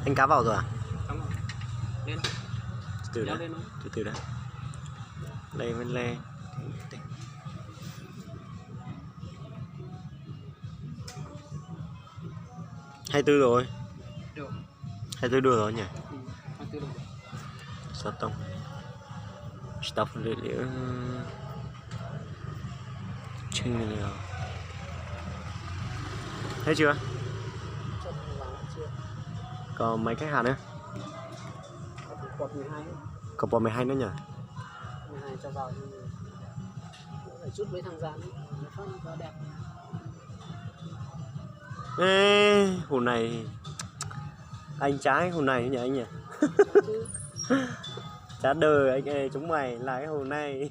Anh cá vào rồi à? Xong rồi. Lên. Từ Kéo đã. lên thôi. Từ đã. Lê với lê. 24 rồi. Được. 24 đưa rồi nhỉ? 24 được. Sao tông? Stop liệu. Chừng nào. Thấy chưa? Còn mấy cái hạt nữa? Cột 12. Còn bò 12 nữa nhỉ? 12 cho vào thì phải chút mấy thằng dán nó phát nó đẹp. Ê, hồ này anh trái hồ này nhỉ anh nhỉ? Chả đời anh ơi, chúng mày là cái hồ này.